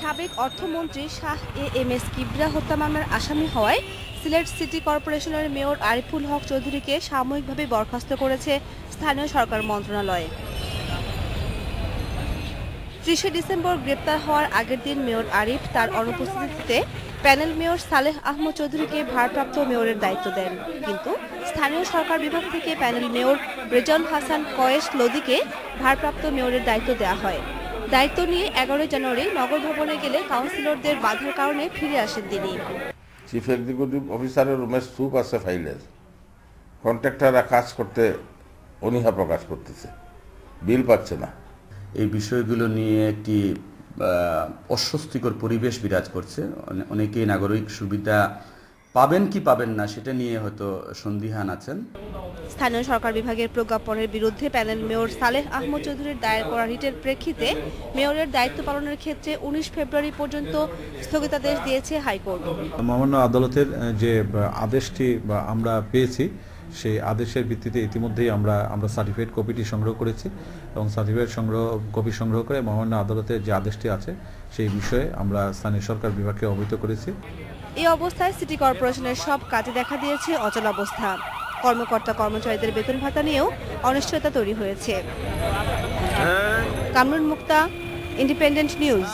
সাবেক অর্থমন্ত্রী Shah M S Kibria হত্যা মামলার আসামি হওয়ায় সিলেট সিটি কর্পোরেশনের মেয়র আরিফুল হক চৌধুরীকে সাময়িকভাবে বরখাস্ত করেছে স্থানীয় সরকার মন্ত্রণালয়। ৩০ ডিসেম্বর গ্রেপ্তার হওয়ার আগের দিন মেয়র আরিফ তার অনুপস্থিতিতে প্যানেল মেয়র সালেহ আহমদ চৌধুরীকে ভারপ্রাপ্ত মেয়রের দায়িত্ব দেন, কিন্তু স্থানীয় সরকার বিভাগ থেকে প্যানেল মেয়র রেজাউল হাসান কয়েস লদিকে ভারপ্রাপ্ত মেয়রের দায়িত্ব দেওয়া হয়। দায়িত্ব নিয়ে ১১ জানুয়ারি নগর ভবনে গেলে কাউন্সিলরদের বাধার কারণে ফিরে আসেন তিনি। চিফ এক্সিকিউটিভ অফিসারের রুমের স্তূপ আছে ফাইলের, কন্ট্রাক্টররা কাজ করতে অনীহা প্রকাশ করতেছে, বিল পাচ্ছে না। এই বিষয়গুলো নিয়ে একটি অস্বস্তিকর পরিবেশ বিরাজ করছে। অনেকেই নাগরিক সুবিধা পাবেন কি পাবেন না সেটা নিয়ে হয়তো সন্দিহান আছেন। স্থানীয় সরকার বিভাগের প্রজ্ঞাপনের বিরুদ্ধে প্যানেল মেয়র সালেহ আহমদ চৌধুরীর দায়ের করা রিটের প্রেক্ষিতে মেয়রের দায়িত্ব পালনের ক্ষেত্রে ১৯ ফেব্রুয়ারি পর্যন্ত স্থগিতাদেশ দিয়েছে হাইকোর্ট। মহামান্য আদালতের যে আদেশটি আমরা পেয়েছি, সেই আদেশের ভিত্তিতে ইতিমধ্যেই আমরা সার্টিফিকেট কপিটি সংগ্রহ করেছি এবং সার্টিফিকেট কপি সংগ্রহ করে মহামান্য আদালতের যে আদেশটি আছে সেই বিষয়ে আমরা স্থানীয় সরকার বিভাগকে অবহিত করেছি। এই অবস্থায় সিটি কর্পোরেশনের সব কাজে দেখা দিয়েছে অচলাবস্থা। কর্মকর্তা কর্মচারীদের বেতন ভাতা নিয়েও অনিশ্চয়তা তৈরি হয়েছে। কামরুন মুক্তা, ইন্ডিপেন্ডেন্ট নিউজ।